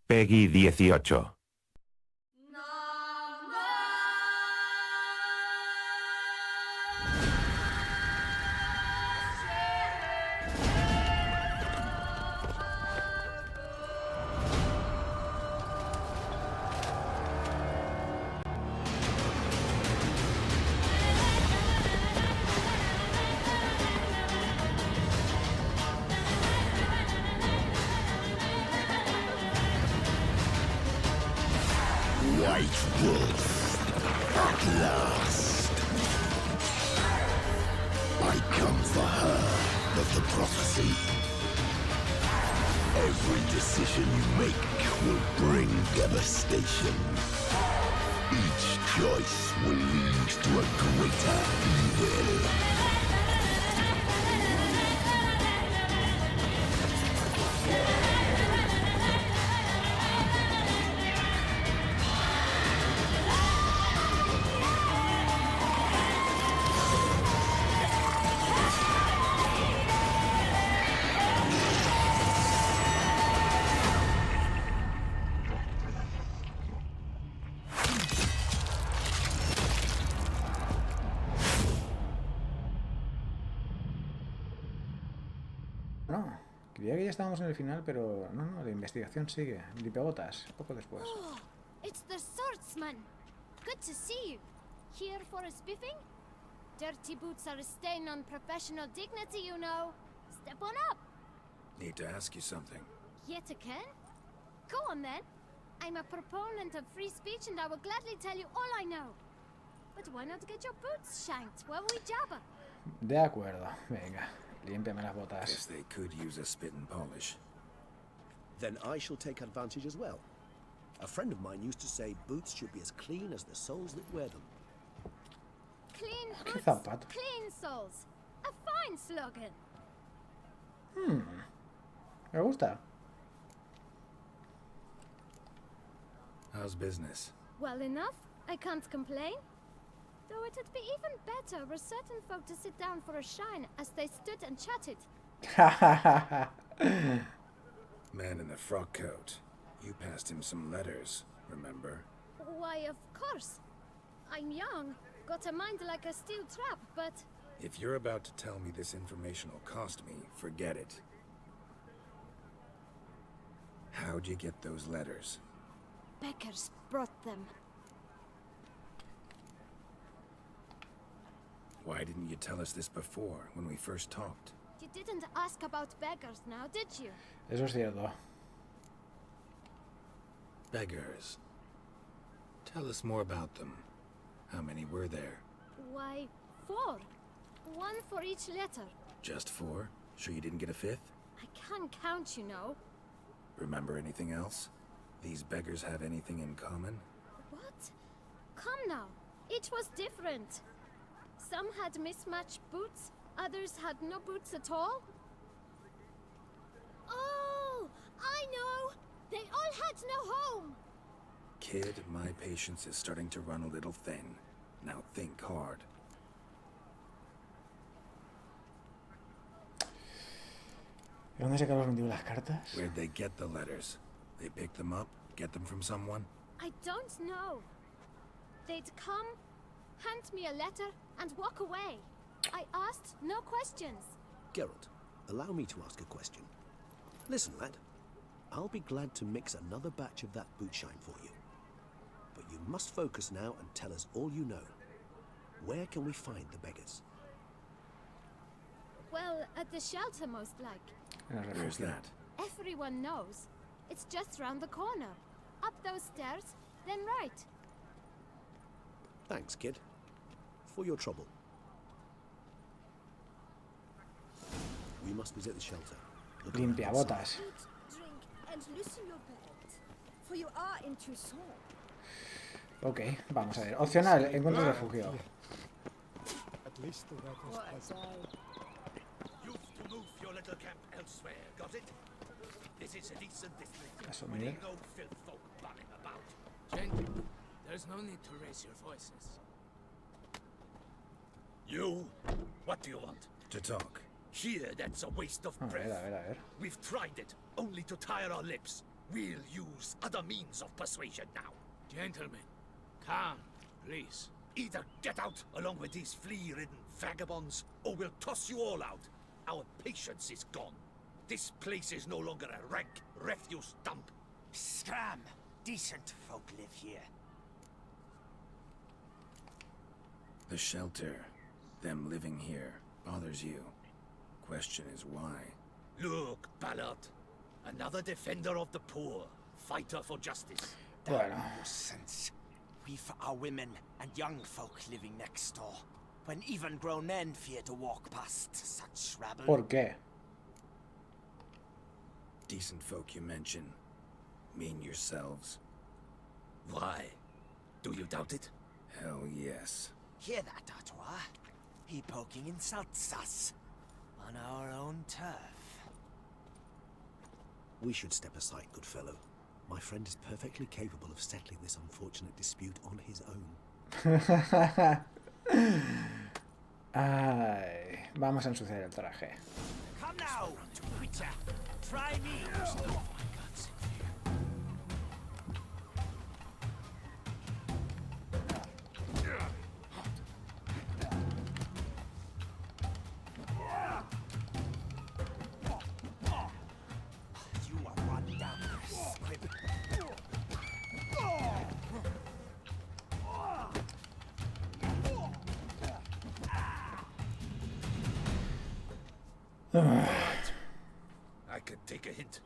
Peggy 18. White wolf, at last. I come for her of the prophecy. Every decision you make will bring devastation. Each choice will lead to a greater evil. No, creía que ya estábamos en el final, pero no, la investigación sigue. Limpiabotas, poco después. Oh, it's the swordsman. Good to see you. Here for a spiffing? Dirty boots are a stain on professional dignity, you know. Step on up. Need to ask you something. Yet again? Go on then. I'm a proponent of free speech and I will gladly tell you all I know. But why not get your boots shanked while we jabber? De acuerdo, venga, límpiame las botas. Guess they could use a spit and polish. Then I shall take advantage as well. A friend of mine used to say boots should be as clean as the soles that wear them. Clean ¿Qué boots, zapato? clean soles. A fine slogan. Me gusta. How's business? Well enough, I can't complain. Though it'd be even better were certain folk to sit down for a shine as they stood and chatted. Man in the frock coat. You passed him some letters, remember? Why, of course. I'm young, got a mind like a steel trap, but... If you're about to tell me this information will cost me, forget it. How'd you get those letters? Beggars brought them. Why didn't you tell us this before, when we first talked? You didn't ask about beggars now, did you? Eso es cierto. Beggars. Tell us more about them. How many were there? Why, 4. 1 for each letter. Just 4? Sure you didn't get a 5th? I can't count, you know. Remember anything else? These beggars have anything in common? What? Come now. Each was different. Some had mismatched boots, others had no boots at all. Oh, I know! They all had no home! Kid, my patience is starting to run a little thin. Now think hard. ¿De dónde sacaron los vendidos las cartas? Where'd they get the letters? They pick them up? Get them from someone? I don't know. They'd come, hand me a letter, and walk away. I asked no questions. Geralt, allow me to ask a question. Listen, lad. I'll be glad to mix another batch of that boot shine for you. But you must focus now and tell us all you know. Where can we find the beggars? Well, at the shelter, most like. En el Where's refugio. that? Everyone knows. It's just round the corner. Up those stairs, then right. Thanks, kid. For your trouble. We must visit the shelter. Look around inside. Limpiabotas. Eat, drink, and loosen your belt, for you are in Toussaint. Ok, vamos a ver. Opcional, encuentro el refugio. At least the weather's pleasant. You've to move your little camp elsewhere, got it? This is a decent district. Caso, We mira. need no filth folk bunning about. Gentlemen, there's no need to raise your voices. You? What do you want? To talk. Here, that's a waste of A breath. ver, a ver, a ver. We've tried it, only to tire our lips. We'll use other means of persuasion now. Gentlemen, calm, please. Either get out along with these flea-ridden vagabonds, or we'll toss you all out. Our patience is gone. This place is no longer a rank refuse dump. Scram! Decent folk live here. The shelter, them living here, bothers you. Question is why. Look, Ballard. Another defender of the poor. Fighter for justice. Bueno. Nonsense. We've our women and young folk living next door, when even grown men fear to walk past such rabble. ¿Por qué? Decent folk you mention. Mean yourselves. Why? Do you doubt it? Hell yes. Hear that, Artois? He poking insults us. On our own turf. We should step aside, good fellow. My friend is perfectly capable of settling this unfortunate dispute on his own. Ay, vamos a ensuciar el traje. Come now, Witcher. Try me. You are one down, squib. I could take a hint.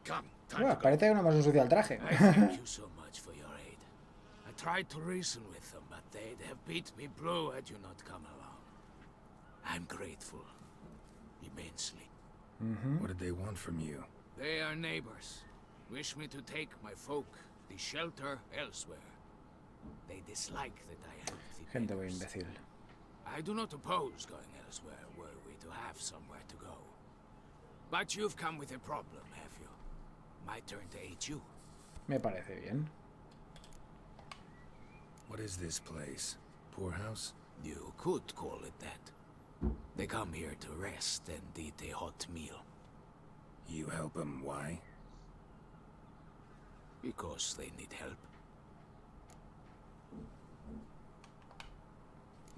Come, time Bueno, to go. parece que no hemos ensuciado el traje. I thank you so much for your aid. I tried to reason with them, but they'd have beat me blue had you not come along. I'm grateful. Immensely. What did they want from you? They are neighbors. Wish me to take my folk, the shelter, elsewhere. They dislike that I help the Gente muy beggars. imbécil. I do not oppose going elsewhere, were we to have somewhere to go. But you've come with a problem, have you? My turn to aid you. Me parece bien. What is this place? Poorhouse? You could call it that. They come here to rest and eat a hot meal. You help them, why? Because they need help.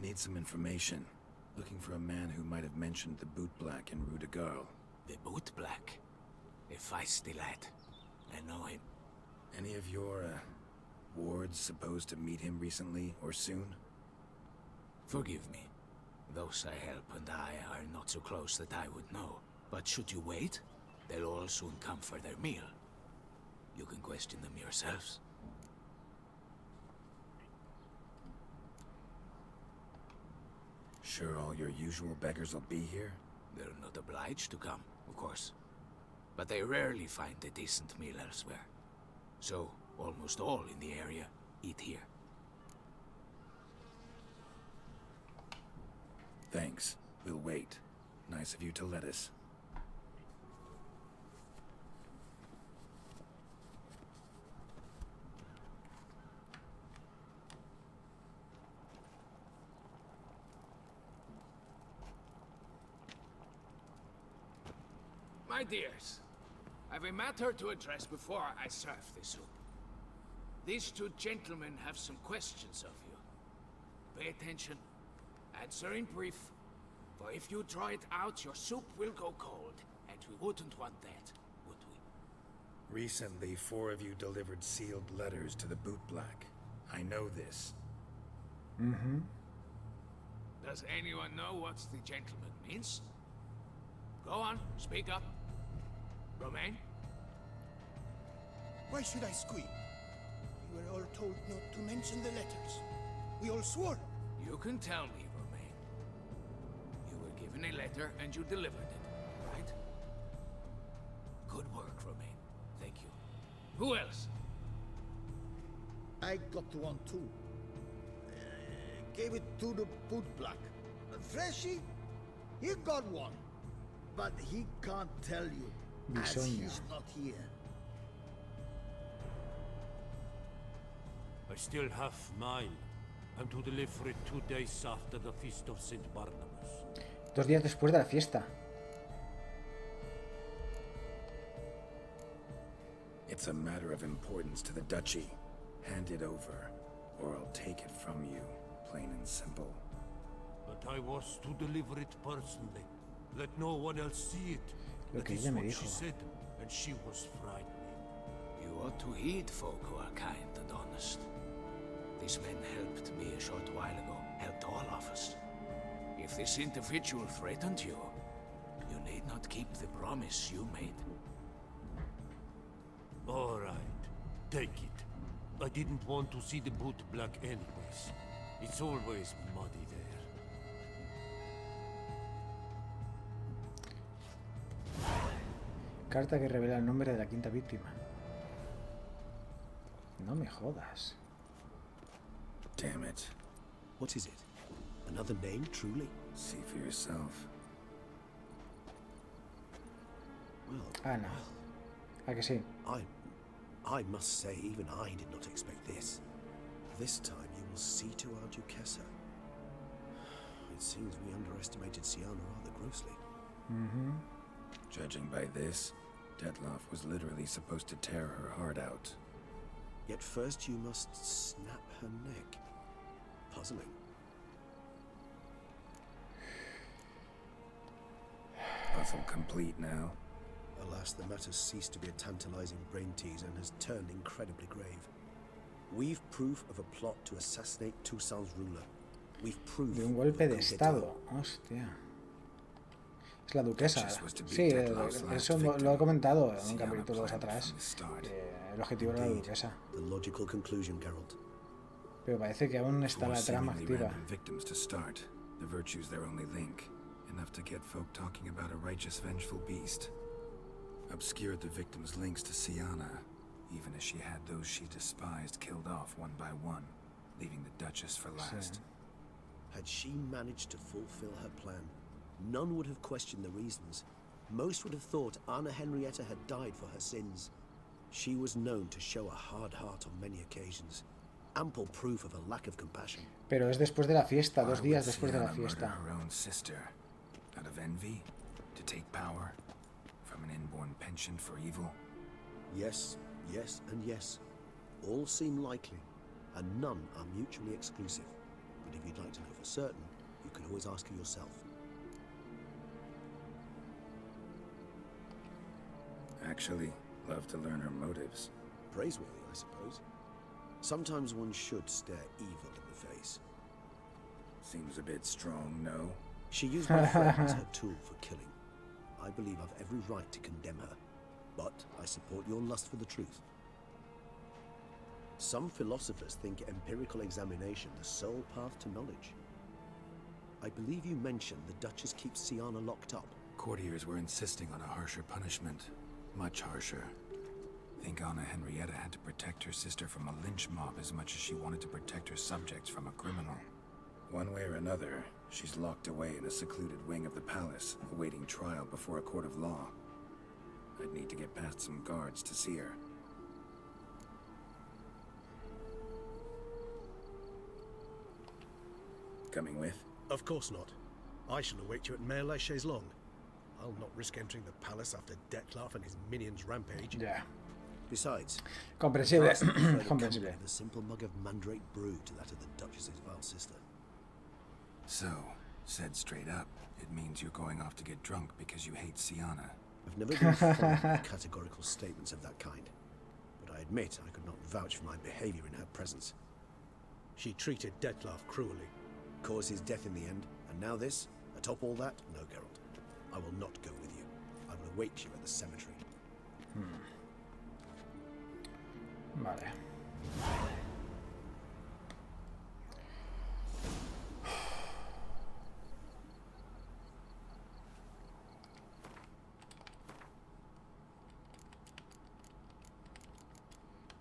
Need some information. Looking for a man who might have mentioned the boot black in Rue de Garl. The boot black. A feisty lad. I know him. Any of your, wards supposed to meet him recently or soon? Forgive me. Those I help and I are not so close that I would know. But should you wait, they'll all soon come for their meal. You can question them yourselves. Sure all your usual beggars will be here? They're not obliged to come, of course. But they rarely find a decent meal elsewhere. So, almost all in the area eat here. Thanks. We'll wait. Nice of you to let us. My dears, I have a matter to address before I serve the soup. These two gentlemen have some questions of you. Pay attention. Answer in brief. For if you draw it out, your soup will go cold. And we wouldn't want that, would we? Recently, 4 of you delivered sealed letters to the boot black. I know this. Mm-hmm. Does anyone know what the gentleman means? Go on, speak up. Romain? Why should I squeal? We were all told not to mention the letters. We all swore. You can tell me, Romain. You were given a letter and you delivered it, right? Good work, Romain. Thank you. Who else? I got one too. Gave it to the boot black. Freshy, he got one. But he can't tell you, as Bisogno. he's not here. I still have mine. I'm to deliver it 2 days after the Feast of St. Barnabas. 2 días después de la fiesta. It's a matter of importance to the duchy. Hand it over, or I'll take it from you, plain and simple. But I was to deliver it personally. Let no one else see it. Lo That que is ella me what dijo. she said, and she was frightening. You ought to heed folk who are kind and honest. These men helped me a short while ago, helped all of us. If this individual threatened you, you need not keep the promise you made. All right, take it. I didn't want to see the boot black anyways. It's always muddy there. Carta que revela el nombre de la quinta víctima. No me jodas. Damn it. What is it? Another name, truly? See for yourself. Well, Ana. ¿A que sí? I must say, even I did not expect this. This time you will see to our Duquesa. It seems we underestimated Siana rather grossly. Mm-hmm. Judging by this, Detloff was literally supposed to tear her heart out. Yet first you must snap her neck. Puzzling. Puzzle complete now. Alas, the matter's ceased to be a tantalizing brain teaser and has turned incredibly grave. We've proof of a plot to assassinate Toussaint's ruler. We've proof De un golpe de of estado. Hostia. Es la duquesa. Sí, eso victim. lo he comentado en Siana capítulos planned atrás. from the start. El objetivo era la Indeed. duquesa. The logical conclusion, Geralt. Pero parece que aún está Four la trama seemingly activa. random victims to start. The virtue's their only link. Enough to get folk talking about a righteous, vengeful beast. Obscured the victim's links to Siana, even as she had those she despised killed off one by one, leaving the Duchess for last. Had she managed to fulfill her plan, none would have questioned the reasons. Most would have thought Anna Henrietta had died for her sins. She was known to show a hard heart on many occasions. Ample proof of a lack of compassion. Pero es después de la fiesta, Why 2 días would después de la Siana murder fiesta. her own sister? Out of envy? To take power? From an inborn penchant for evil? Yes, yes, and yes. All seem likely, and none are mutually exclusive. But if you'd like to know for certain, you can always ask her yourself. Actually, love to learn her motives. Praiseworthy, I suppose. Sometimes one should stare evil in the face. Seems a bit strong, no? She used my friend as her tool for killing. I believe I've every right to condemn her, but I support your lust for the truth. Some philosophers think empirical examination the sole path to knowledge. I believe you mentioned the Duchess keeps Siana locked up. Courtiers were insisting on a harsher punishment. Much harsher. Think Anna Henrietta had to protect her sister from a lynch mob as much as she wanted to protect her subjects from a criminal. One way or another, she's locked away in a secluded wing of the palace, awaiting trial before a court of law. I'd need to get past some guards to see her. Coming with? Of course not. I shall await you at Mare la Chaise-Longue. I'll not risk entering the palace after Detloff and his minions rampage. Ya. Besides, Comprensible. I prefer the Comprensible. company of a simple mug of mandrake brew to that of the Duchess's vile sister. So, said straight up, it means you're going off to get drunk because you hate Siana. I've never been fond of categorical statements of that kind, but I admit I could not vouch for my behavior in her presence. She treated Detloff cruelly, caused his death in the end, and now this? Atop all that? No, Geralt. I will not go with you. I will await you at the cemetery. Vale.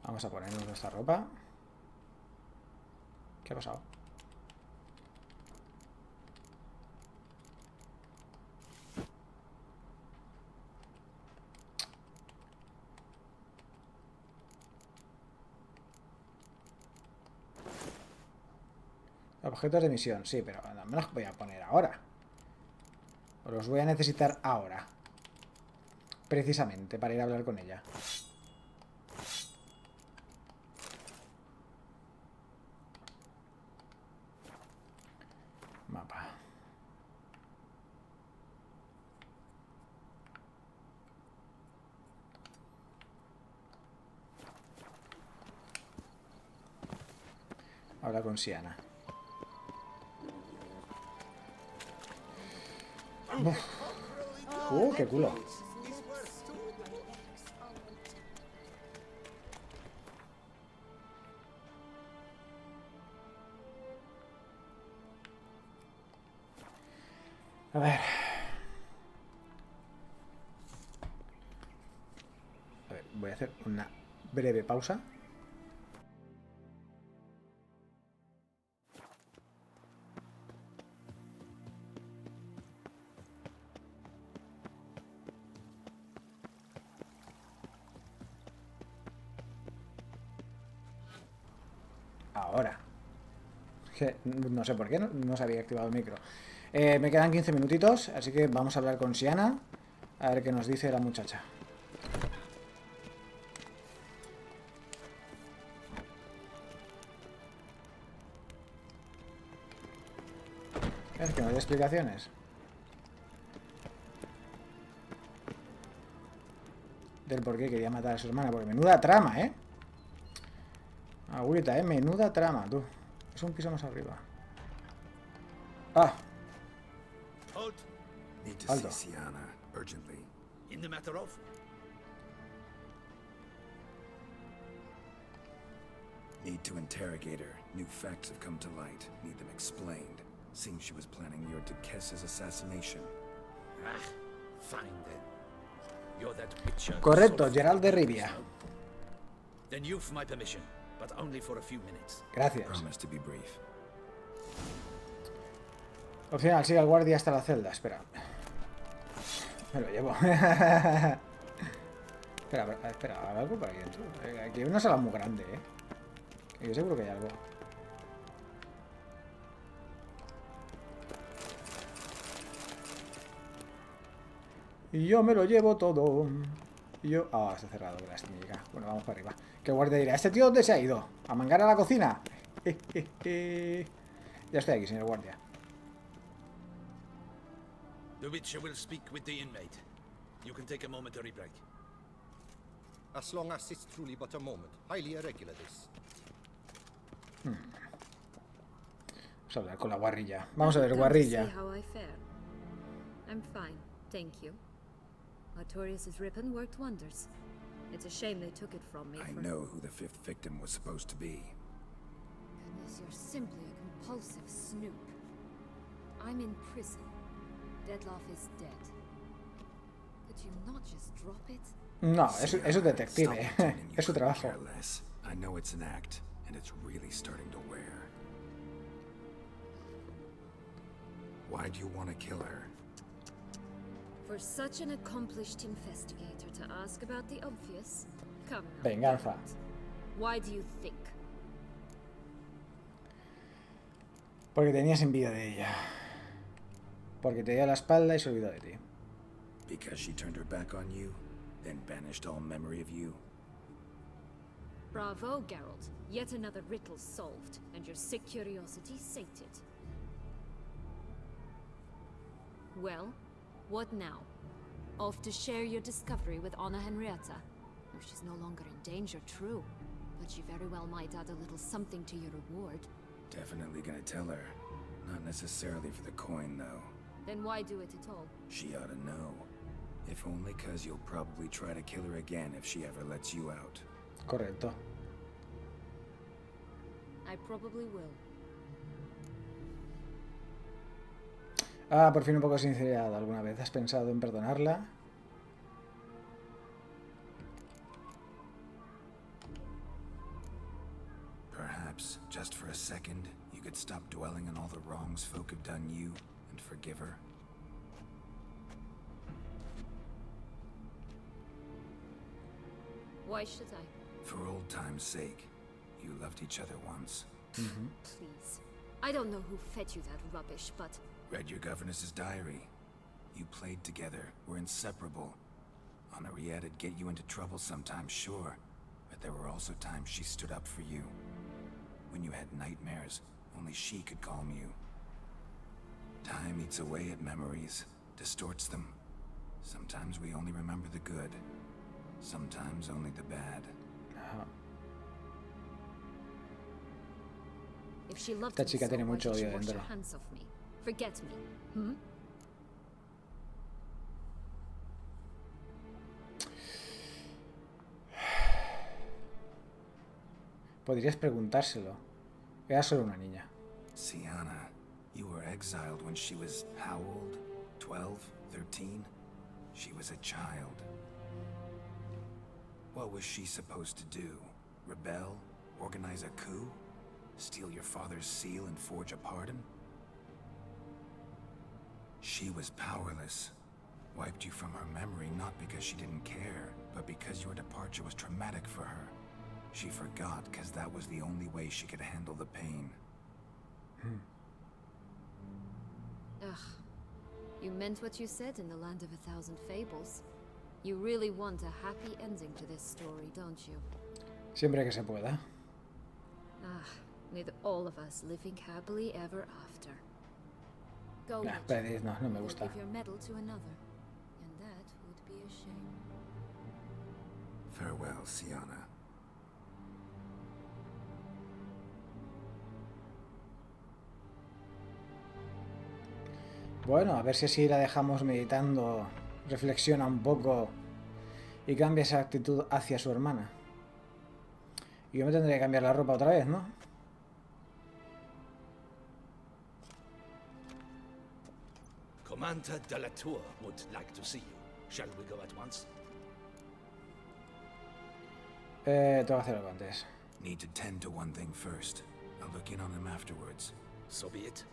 Vamos a ponernos nuestra ropa. ¿Qué ha pasado? Objetos de misión, sí, pero no me los voy a poner ahora. O los voy a necesitar ahora. Precisamente para ir a hablar con ella. Habla con Siana. Qué culo. A ver. Voy a hacer una breve pausa. Ahora. Que no sé por qué no se había activado el micro. Me quedan 15 minutitos, así que vamos a hablar con Siana. A ver qué nos dice la muchacha. Es que no hay explicaciones. Del por qué quería matar a su hermana. Porque menuda trama, ¿eh? Agüita, menuda trama, tú. Es un piso más arriba. Ah. Halt. Need to see Siana urgently. In the matter of? Need to interrogate her. New facts have come to light. Need them explained. Seems she was planning your Duquesse's assassination. Ah, fine then. You're that witcher. Correcto, Gerald de Rivia. Then you've my permission, but only for a few minutes. Gracias. Promise to be brief. Opcional, sigue al guardia hasta la celda. Espera. Me lo llevo. Espera, ¿hay algo por aquí dentro? Aquí hay una sala muy grande, ¿eh? Yo seguro que hay algo. Y yo me lo llevo todo. Y yo... Ah, está cerrado, lástima. Bueno, vamos para arriba. ¿Qué guardia dirá? ¿Este tío dónde se ha ido? ¿A mangar a la cocina? Ya estoy aquí, señor guardia. The Witcher will speak with the inmate. You can take a momentary break. As long as it's truly but a moment. Highly irregular this. Vamos a hablar con la guarrilla. Vamos a ver, guarrilla. I'm fine, thank you. Artorius' ribbon worked wonders. It's a shame they took it from me. I know who the fifth victim was supposed to be. Goodness, you're simply a compulsive snoop. I'm in prison. Deadloff is dead. Could you not just drop it? No, es un detective. Es su trabajo. I know it's an act, and it's really starting to wear. Why do you want to kill her? For such an accomplished investigator to ask about the obvious? Come now. Venganza. Why do you think? Porque tenías envidia de ella. Porque te dio la espalda y se olvidó de ti. Because she turned her back on you, then banished all memory of you. Bravo, Geralt. Yet another riddle solved, and your sick curiosity sated. Well, what now? Off to share your discovery with Anna Henrietta? Oh, she's no longer in danger, true. But she very well might add a little something to your reward. Definitely gonna tell her. Not necessarily for the coin, though. Then why do it at all? She ought to know. If only 'cause you'll probably try to kill her again if she ever lets you out. Correcto. I probably will. Ah, por fin un poco de sinceridad. ¿Alguna vez has pensado en perdonarla? Perhaps, just for a second, you could stop dwelling on all the wrongs folk have done you and forgive her. Why should I? For old time's sake. You loved each other once. Please. I don't know who fed you that rubbish, but... Read your governess's diary. You played together, were inseparable. Henriette'd get you into trouble sometimes, sure. But there were also times she stood up for you. When you had nightmares, only she could calm you. Time eats away at memories, distorts them. Sometimes we only remember the good. Sometimes only the bad. If she loved Esta me chica so, tiene why mucho did she odio wash her dentro. hands off me? Forget me. Hmm? Podrías preguntárselo. Era solo una niña. Sienna, you were exiled when she was how old? 12? 13? She was a child. What was she supposed to do? Rebel? Organize a coup? Steal your father's seal and forge a pardon? She was powerless. Wiped you from her memory not because she didn't care, but because your departure was traumatic for her. She forgot because that was the only way she could handle the pain. Ugh. You meant what you said in the Land of a Thousand Fables. You really want a happy ending to this story, don't you? Siempre que se pueda. Ah, with all of us living happily ever after. Go, Nah, Richard. pedir, no me You'll gusta. give your medal to another, and that would be a shame. Farewell, Sienna. Bueno, a ver si así la dejamos meditando, reflexiona un poco y cambia esa actitud hacia su hermana. Y yo me tendré que cambiar la ropa otra vez, ¿no? Commander de la Tour would like to see you. Shall we go at once? Tengo que hacer algo antes. Need to tend to one thing first. I'll look in on him afterwards. So be it.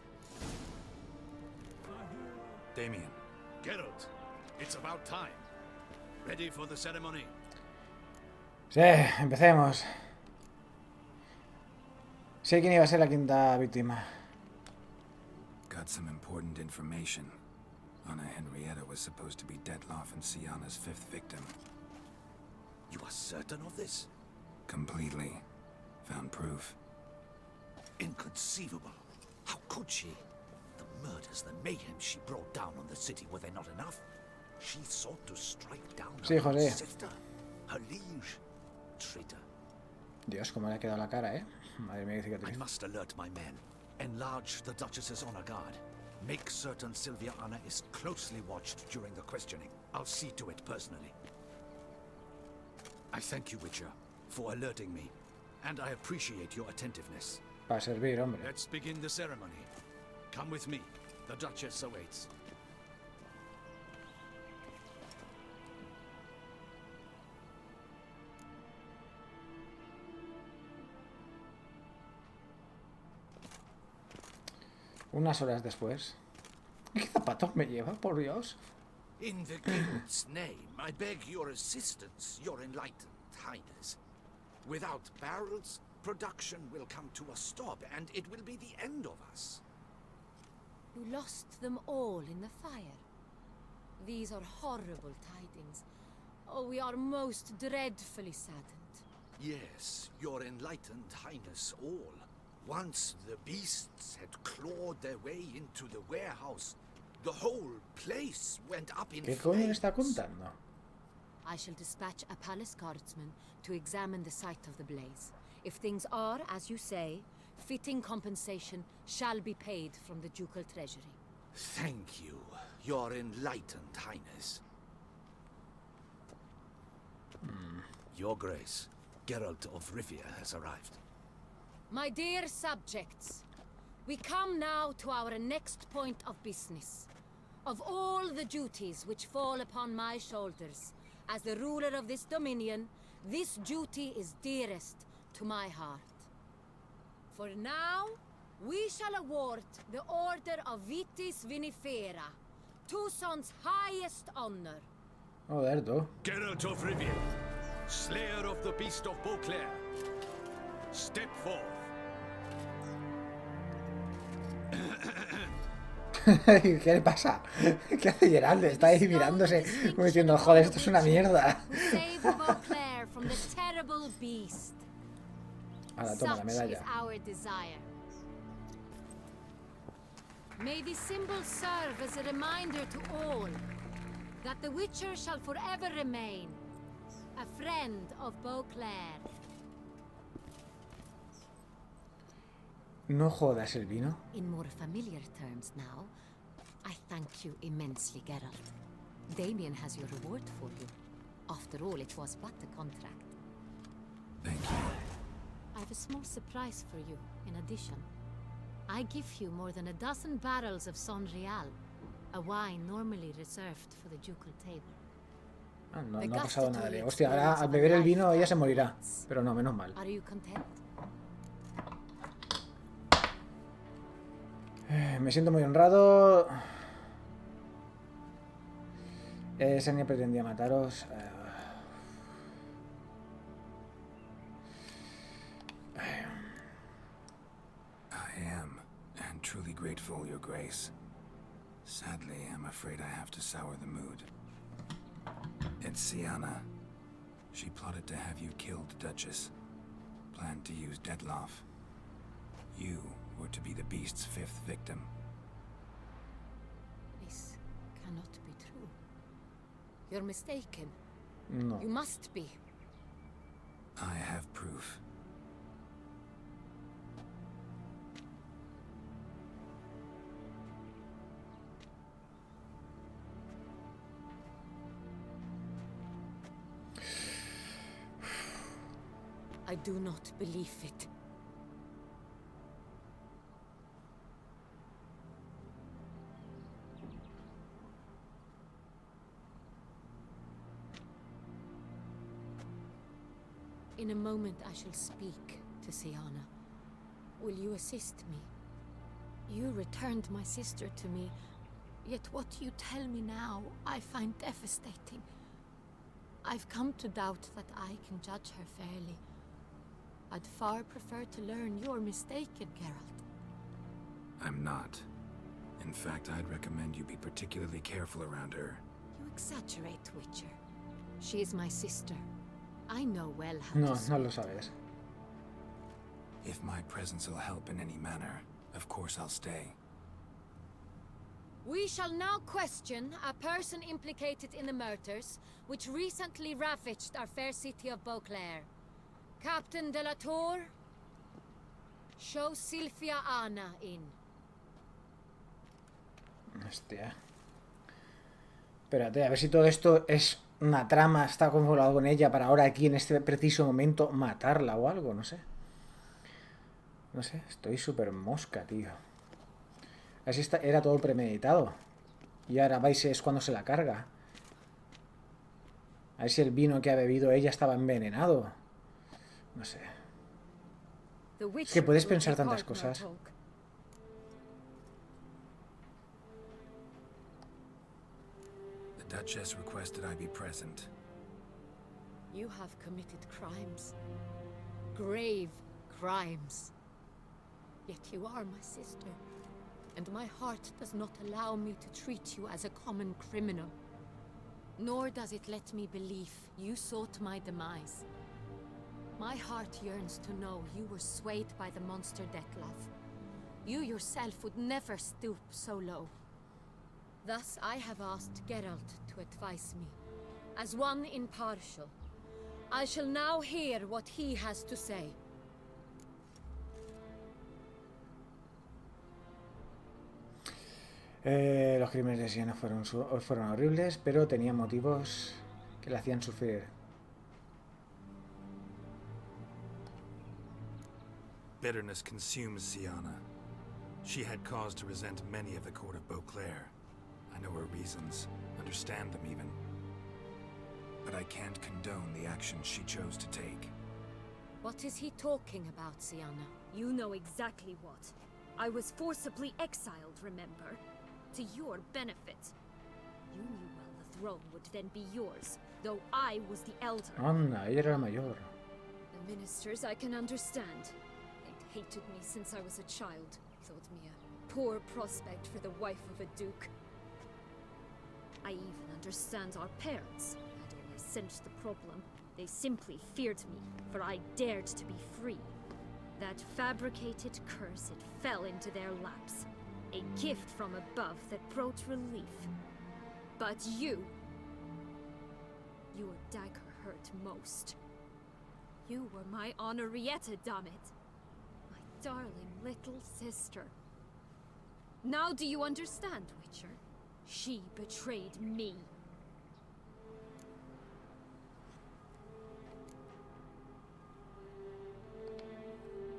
Damien. Geralt, it's about time. Ready for the ceremony? Sí, empecemos. Sé quién iba a ser la quinta víctima. Got some important information. Anna Henrietta was supposed to be Detloff and Sienna's fifth victim. You are certain of this? Completely. Found proof. Inconceivable. How could she? The murders, the mayhem she brought down on the city, were they not enough? She sought to strike down Sí, her José. sister, her liege. Traitor. Dios, cómo le ha quedado la cara, ¿eh? Madre mía, qué I cicatriz. must alert my men. Enlarge the Duchess's honor guard. Make certain Sylvia Anna is closely watched during the questioning. I'll see to it personally. I thank you, Witcher, for alerting me, and I appreciate your attentiveness. Para servir, hombre. Let's begin the ceremony. Come with me. The Duchess awaits. Unas horas después. ¿Qué zapatos me lleva, por Dios? In the Guild's name, I beg your assistance, your enlightened highness. Without barrels, production will come to a stop, and it will be the end of us. You lost them all in the fire. These are horrible tidings. Oh, we are most dreadfully saddened. Yes, your enlightened highness all. Once the beasts had clawed their way into the warehouse, the whole place went up in ¿Qué coño le flames. está contando? I shall dispatch a palace guardsman to examine the site of the blaze. If things are, as you say, fitting compensation shall be paid from the ducal treasury. Thank you, your enlightened highness. Your Grace, Geralt of Rivia has arrived. My dear subjects, we come now to our next point of business. Of all the duties which fall upon my shoulders, as the ruler of this dominion, this duty is dearest to my heart. For now, we shall award the Order of Vitis Vinifera, Tucson's highest honor. Joder, tú. Geralt of Rivia, slayer of the beast of Beauclair, step forth. ¿Qué le pasa? ¿Qué hace Geralt? Está ahí mirándose como diciendo, joder, esto es una mierda. Save Beauclair from the terrible beast. Ahora, toma la Such is medalla. our desire. May this symbol serve as a reminder to all that the Witcher shall forever remain a friend of Beauclair. No jodas el vino. In more familiar terms now, I thank you immensely, Geralt. Damien has your reward for you. After all, it was but a contract. Thank you. I have a small surprise for you, in addition. I give you more than a dozen barrels of Son Real, a wine normally reserved for the ducal table. Ah, no ha pasado nada. Hostia, ahora al beber el vino ella se morirá. Pero no, menos mal. Are you content? Me siento muy honrado. Sania pretendía mataros. I am, and truly grateful, Your Grace. Sadly, I'm afraid I have to sour the mood. It's Sienna. She plotted to have you killed, Duchess. Planned to use Detloff. You were to be the beast's 5th victim. This cannot be true. You're mistaken. No. You must be. I have proof. I do not believe it. In a moment I shall speak to Sienna. Will you assist me? You returned my sister to me, yet what you tell me now I find devastating. I've come to doubt that I can judge her fairly. I'd far prefer to learn you're mistaken, Geralt. I'm not. In fact, I'd recommend you be particularly careful around her. You exaggerate, Witcher. She is my sister. I know well how No, to no lo sabes. If my presence will help in any manner, of course I'll stay. We shall now question a person implicated in the murders which recently ravaged our fair city of Beauclair. Captain de la Tour, show Sylvia Anna in. Hostia. Espérate, a ver si todo esto es una trama, está confabulado con ella para ahora aquí en este preciso momento matarla o algo, no sé. No sé, estoy súper mosca, tío. Así era todo premeditado. Y ahora vais es cuando se la carga. A ver si el vino que ha bebido ella estaba envenenado. No sé. Es que puedes pensar tantas cosas. The Duchess requested I be present. You have committed crimes. Grave crimes. Yet you are my sister. And my heart does not allow me to treat you as a common criminal. Nor does it let me believe you sought my demise. My heart yearns to know you were swayed by the monster Detloff. You yourself would never stoop so low. Thus I have asked Geralt to advise me. As one impartial, I shall now hear what he has to say. Los crímenes de Siena fueron horribles, pero tenían motivos que le hacían sufrir. Bitterness consumes Sienna. She had cause to resent many of the court of Beauclair. I know her reasons, understand them even. But I can't condone the actions she chose to take. What is he talking about, Sienna? You know exactly what. I was forcibly exiled, remember? To your benefit. You knew well the throne would then be yours, though I was the elder. Anda, ella era la mayor. The ministers I can understand. They'd hated me since I was a child. Thought me a poor prospect for the wife of a duke. I even understand our parents. Had only sensed the problem. They simply feared me, for I dared to be free. That fabricated curse, it fell into their laps. A gift from above that brought relief. But your dagger hurt most. You were my Henrietta, damn it. My darling little sister. Now do you understand, Witcher? She betrayed me.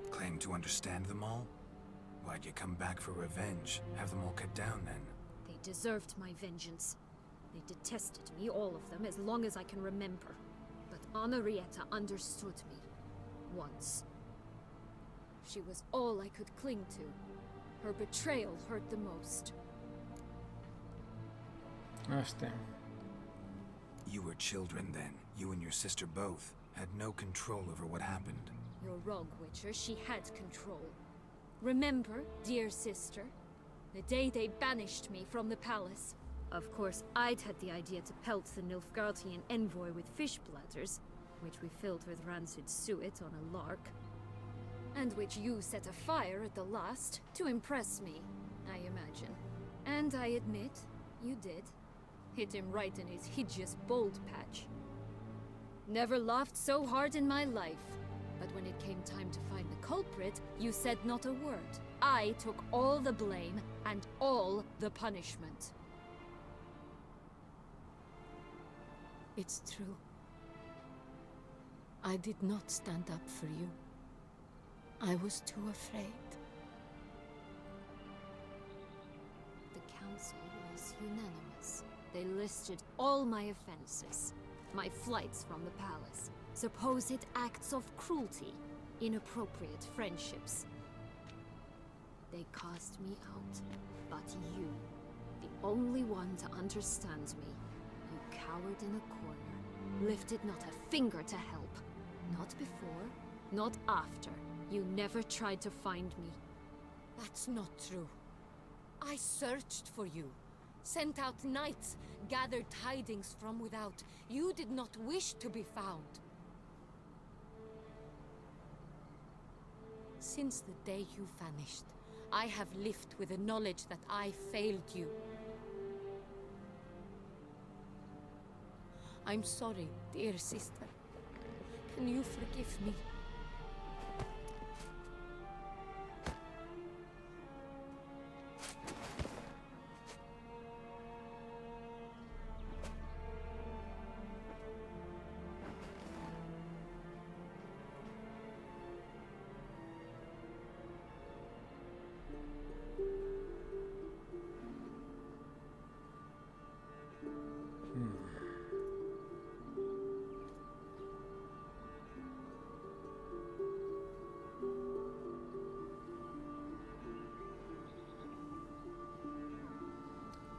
Claim to understand them all? Why'd you come back for revenge? Have them all cut down then? They deserved my vengeance. They detested me, all of them, as long as I can remember. But Henrietta understood me. Once. She was all I could cling to. Her betrayal hurt the most. Hostia. You were children then. You and your sister both had no control over what happened. You're wrong, Witcher. She had control. Remember, dear sister, the day they banished me from the palace. Of course, I'd had the idea to pelt the Nilfgaardian envoy with fish bladders, which we filled with rancid suet on a lark, and which you set afire at the last to impress me, I imagine. And I admit, you did. Hit him right in his hideous bald patch. Never laughed so hard in my life. But when it came time to find the culprit, you said not a word. I took all the blame and all the punishment. It's true. I did not stand up for you. I was too afraid. The council was unanimous. They listed all my offenses. My flights from the palace, supposed acts of cruelty, inappropriate friendships. They cast me out, but you, the only one to understand me, you cowered in a corner, lifted not a finger to help. Not before, not after. You never tried to find me. That's not true. I searched for you. Sent out knights, gathered tidings from without. You did not wish to be found. Since the day you vanished, I have lived with the knowledge that I failed you. I'm sorry, dear sister. Can you forgive me?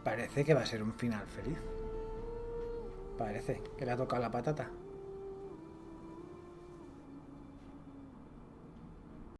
Parece que va a ser un final feliz. Parece que le ha tocado la patata.